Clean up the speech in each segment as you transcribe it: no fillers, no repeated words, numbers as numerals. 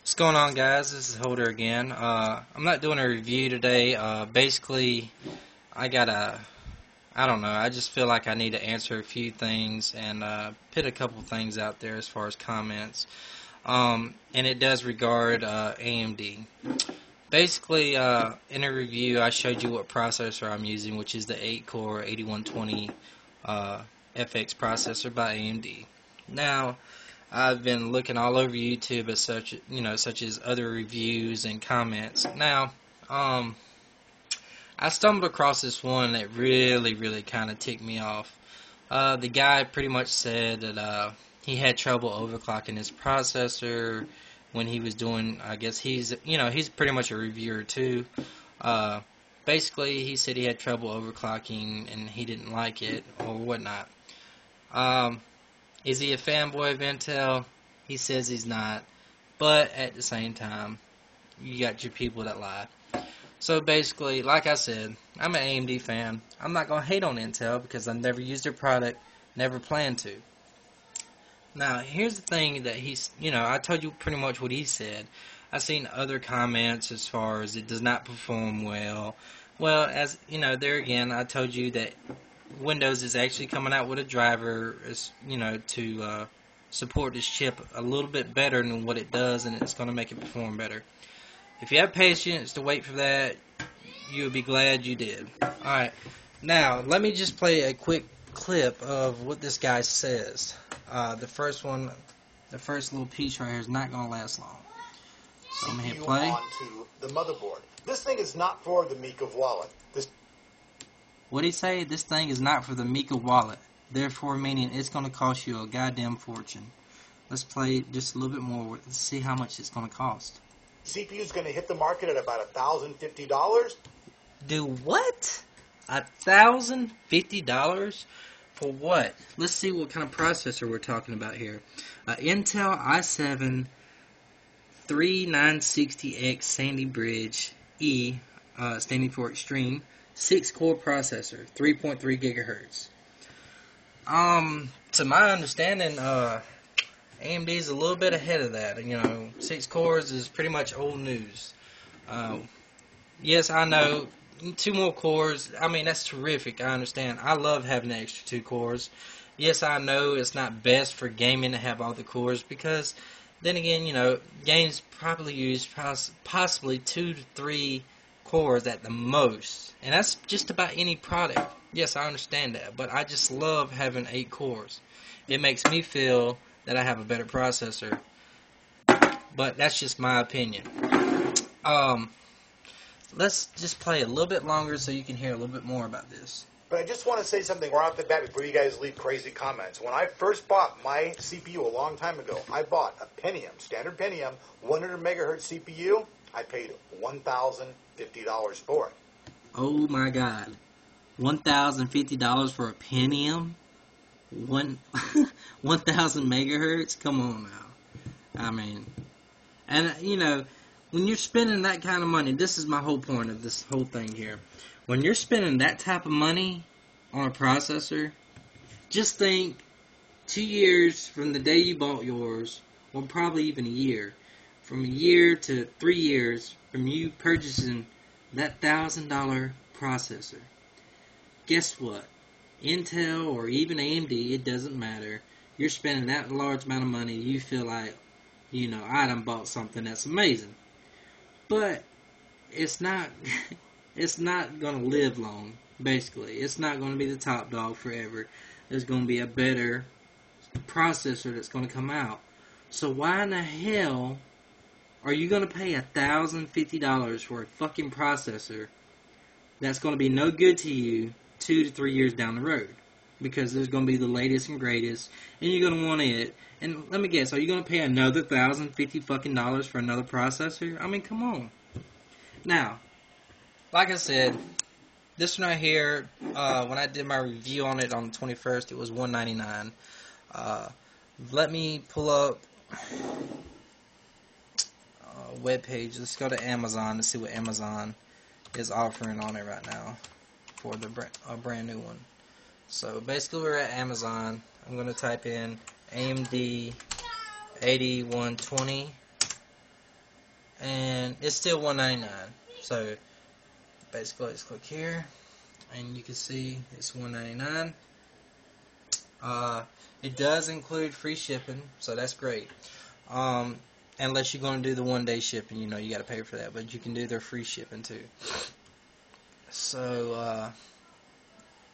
What's going on, guys? This is Holder again. I'm not doing a review today. Basically, I don't know, I just feel like I need to answer a few things and put a couple things out there as far as comments. And it does regard AMD. Basically, in a review, I showed you what processor I'm using, which is the 8-core 8120 FX processor by AMD. Now, I've been looking all over YouTube as such as other reviews and comments. Now, I stumbled across this one that really kind of ticked me off. The guy pretty much said that he had trouble overclocking his processor when he was doing. I guess he's pretty much a reviewer too. Basically, he said he had trouble overclocking and he didn't like it or whatnot. Is he a fanboy of Intel? He says he's not, but at the same time, you got your people that lie. So basically, like I said, I'm an AMD fan. I'm not going to hate on Intel because I've never used their product, never plan to. Now, here's the thing that I told you pretty much what he said. I've seen other comments as far as it does not perform well. Well, as you know, there again, I told you that Windows is actually coming out with a driver, to support this chip a little bit better than what it does, and it's going to make it perform better. If you have patience to wait for that, you'll be glad you did. Alright, now let me just play a quick clip of what this guy says. The first little piece right here is not going to last long. So I'm going to hit play. Onto the motherboard. This thing is not for the meek of wallet. What'd he say? This thing is not for the meek of wallet. Therefore, meaning it's going to cost you a goddamn fortune. Let's play just a little bit more. Let's see how much it's going to cost. CPU is going to hit the market at about $1,050. Do what? $1,050 for what? Let's see what kind of processor we're talking about here. Intel i7 3960X Sandy Bridge E, standing for Extreme, 6-core processor, 3.3 gigahertz. To my understanding, AMD is a little bit ahead of that. 6 cores is pretty much old news. Yes, I know, 2 more cores, I mean, that's terrific, I understand. I love having the extra 2 cores. Yes, I know it's not best for gaming to have all the cores, because then again, games probably use possibly 2 to 3 cores at the most, and that's just about any product. Yes, I understand that, but I just love having 8 cores. It makes me feel that I have a better processor, but that's just my opinion. Let's just play a little bit longer so you can hear a little bit more about this. But I just want to say something right off the bat before you guys leave crazy comments. When I first bought my CPU a long time ago, I bought a Pentium, standard Pentium, 100 megahertz CPU. I paid $1,050 for it. Oh my God. $1,050 for a Pentium? 1,000 megahertz? Come on now. I mean, and when you're spending that kind of money, this is my whole point of this whole thing here. When you're spending that type of money on a processor, just think 2 years from the day you bought yours, or probably even a year, from a year to 3 years from you purchasing that $1,000 processor. Guess what? Intel or even AMD, it doesn't matter. You're spending that large amount of money, you feel like, I done bought something that's amazing. But it's not it's not going to live long, basically. It's not going to be the top dog forever. There's going to be a better processor that's going to come out. So why in the hell are you going to pay $1,050 for a fucking processor that's going to be no good to you 2 to 3 years down the road? Because there's going to be the latest and greatest, and you're going to want it. And let me guess, are you going to pay another $1,050 fucking dollars for another processor? I mean, come on. Now, like I said, this one right here, when I did my review on it on the 21st, it was $199. Let me pull up a web page. Let's go to Amazon to see what Amazon is offering on it right now for the brand new one. So basically, we're at Amazon. I'm going to type in AMD 8120 and it's still $199. So basically, let's click here, and you can see it's $199. It does include free shipping, so that's great. Unless you're going to do the 1-day shipping, you got to pay for that. But you can do their free shipping too. So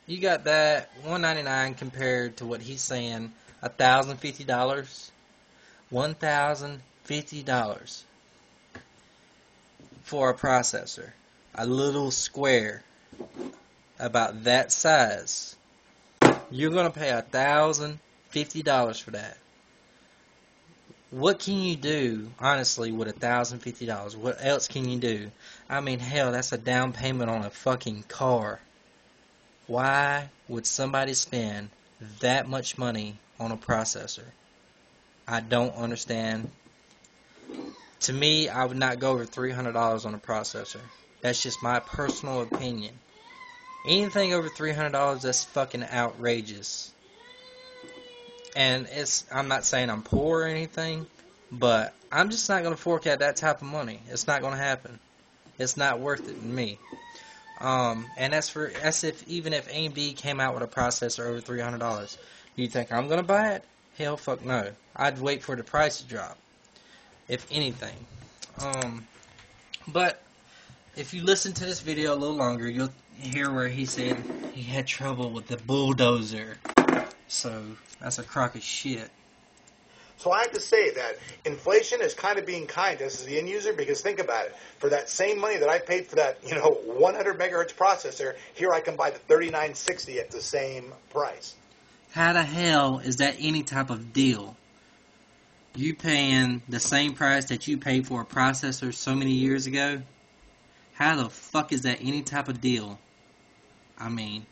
you got that $199 compared to what he's saying, $1,050, $1,050 for a processor, a little square about that size. You're going to pay $1,050 for that. What can you do, honestly, with $1,050? What else can you do? I mean, hell, that's a down payment on a fucking car. Why would somebody spend that much money on a processor? I don't understand. To me, I would not go over $300 on a processor. That's just my personal opinion. Anything over $300, that's fucking outrageous. And I'm not saying I'm poor or anything, but I'm just not going to fork out that type of money. It's not going to happen. It's not worth it to me. And even if AMD came out with a processor over $300, you think I'm going to buy it? Hell, fuck no. I'd wait for the price to drop, if anything. But if you listen to this video a little longer, you'll hear where he said he had trouble with the bulldozer. So that's a crock of shit. So I have to say that inflation is kind of being kind to us as the end user, because think about it. For that same money that I paid for that 100 megahertz processor, here I can buy the 3960 at the same price. How the hell is that any type of deal? You paying the same price that you paid for a processor so many years ago? How the fuck is that any type of deal? I mean,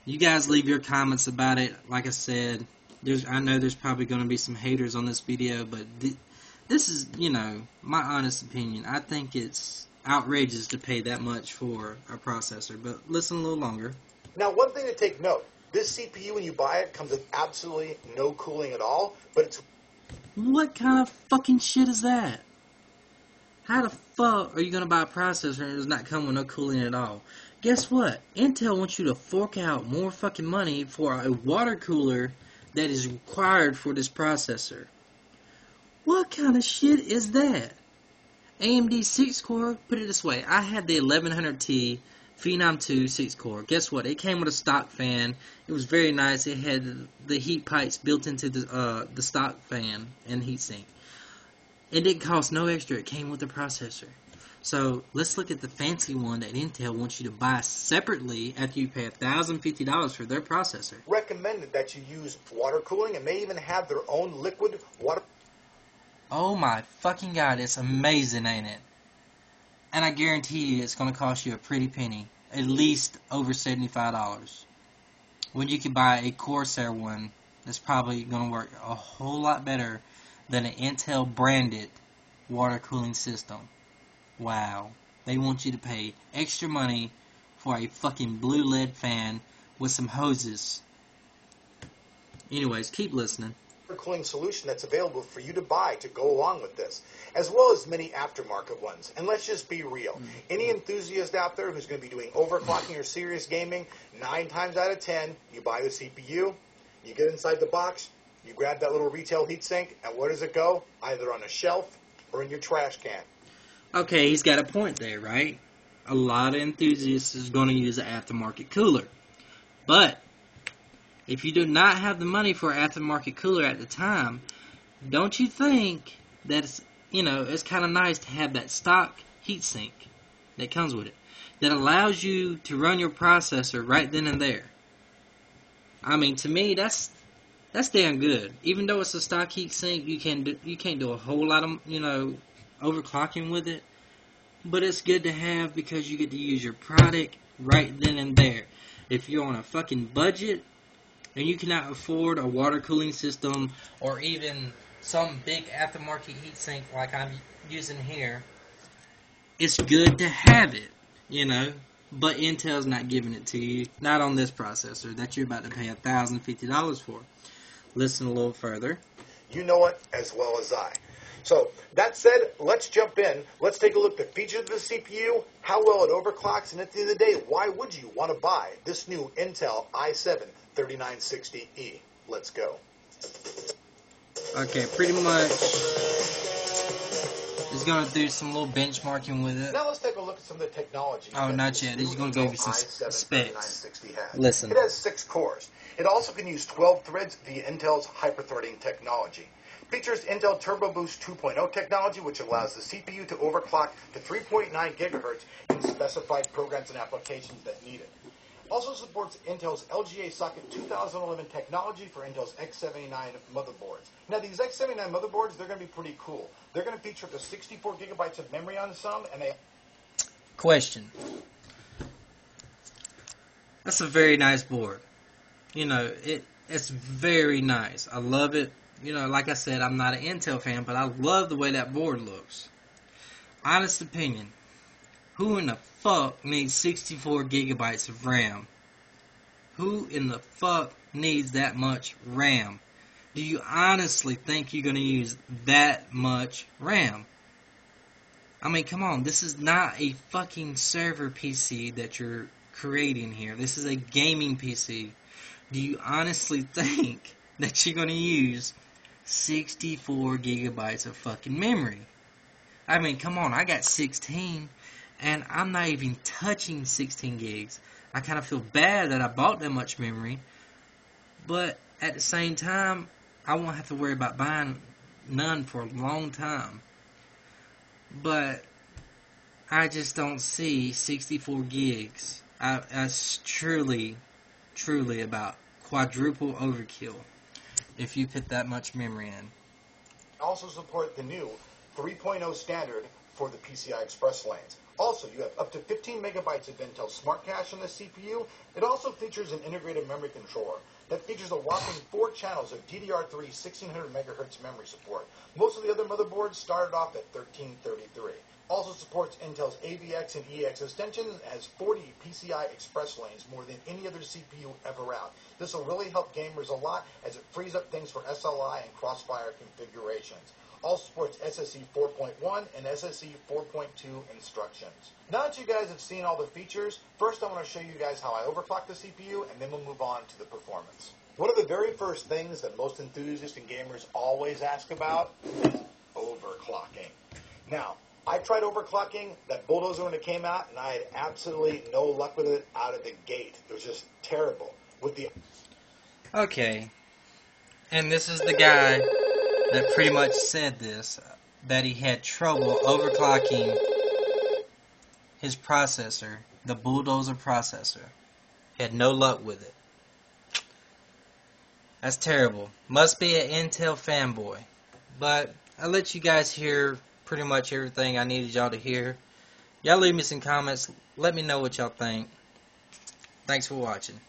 you guys leave your comments about it. Like I said, I know there's probably going to be some haters on this video, but this is, my honest opinion. I think it's outrageous to pay that much for a processor. But listen a little longer. Now, one thing to take note. This CPU, when you buy it, comes with absolutely no cooling at all, but it's... What kind of fucking shit is that? How the fuck are you going to buy a processor and it does not come with no cooling at all? Guess what? Intel wants you to fork out more fucking money for a water cooler that is required for this processor. What kind of shit is that? AMD 6-core, put it this way. I had the 1100T Phenom 2 6-core. Guess what? It came with a stock fan. It was very nice. It had the heat pipes built into the stock fan and heatsink. It didn't cost no extra. It came with the processor. So let's look at the fancy one that Intel wants you to buy separately after you pay $1,050 for their processor. Recommended that you use water cooling, and they even have their own liquid water. Oh my fucking god, it's amazing, ain't it? And I guarantee you it's going to cost you a pretty penny. At least over $75. When you can buy a Corsair one that's probably going to work a whole lot better than an Intel branded water cooling system. Wow. They want you to pay extra money for a fucking blue LED fan with some hoses. Anyways, keep listening. Cooling solution that's available for you to buy to go along with this, as well as many aftermarket ones. And let's just be real. Any enthusiast out there who's going to be doing overclocking or serious gaming, 9 times out of 10, you buy the CPU, you get inside the box, you grab that little retail heatsink, and where does it go? Either on a shelf or in your trash can. Okay, he's got a point there, right? A lot of enthusiasts is going to use an aftermarket cooler. But if you do not have the money for an aftermarket cooler at the time, don't you think that it's kind of nice to have that stock heatsink that comes with it that allows you to run your processor right then and there? I mean, to me, that's damn good. Even though it's a stock heatsink, you can't do a whole lot of overclocking with it, but it's good to have because you get to use your product right then and there. If you're on a fucking budget and you cannot afford a water cooling system or even some big aftermarket heatsink like I'm using here, it's good to have it, but Intel's not giving it to you, not on this processor that you're about to pay $1,050 for. Listen a little further. You know it as well as I. So that said, let's jump in. Let's take a look at the features of the CPU, how well it overclocks, and at the end of the day, why would you want to buy this new Intel i7-3960E? Let's go. Okay, pretty much he's going to do some little benchmarking with it. Now let's take a look at some of the technology. Oh, not yet. He's going to give you some specs. Listen. It has 6 cores. It also can use 12 threads via Intel's hyper-threading technology. Features Intel Turbo Boost 2.0 technology, which allows the CPU to overclock to 3.9 gigahertz in specified programs and applications that need it. Also supports Intel's LGA Socket 2011 technology for Intel's x79 motherboards. Now these x79 motherboards, they're going to be pretty cool. They're going to feature up to 64 gigabytes of memory on some, and they... Question. That's a very nice board. You know, it's very nice. I love it. You know, like I said, I'm not an Intel fan, but I love the way that board looks. Honest opinion. Who in the fuck needs 64 gigabytes of RAM? Who in the fuck needs that much RAM? Do you honestly think you're going to use that much RAM? I mean, come on. This is not a fucking server PC that you're creating here. This is a gaming PC. Do you honestly think that you're going to use 64 gigabytes of fucking memory? I mean, come on. I got 16. And I'm not even touching 16 gigs. I kind of feel bad that I bought that much memory. But at the same time, I won't have to worry about buying none for a long time. But I just don't see 64 gigs. That's truly about quadruple overkill if you put that much memory in. Also support the new 3.0 standard for the PCI Express lanes. Also, you have up to 15 megabytes of Intel Smart Cache on the CPU. It also features an integrated memory controller that features a whopping 4 channels of DDR3 1600 megahertz memory support. Most of the other motherboards started off at 1333. Also supports Intel's AVX and EX extensions and has 40 PCI Express lanes, more than any other CPU ever out. This will really help gamers a lot as it frees up things for SLI and crossfire configurations. Also supports SSE 4.1 and SSE 4.2 instructions. Now that you guys have seen all the features, first I want to show you guys how I overclock the CPU, and then we'll move on to the performance. One of the very first things that most enthusiasts and gamers always ask about is overclocking. Now, I tried overclocking that bulldozer when it came out, and I had absolutely no luck with it out of the gate. It was just terrible. Okay, and this is the guy that pretty much said this, that he had trouble overclocking his processor, the bulldozer processor. He had no luck with it. That's terrible. Must be an Intel fanboy. But I let you guys hear pretty much everything I needed y'all to hear. Y'all leave me some comments. Let me know what y'all think. Thanks for watching.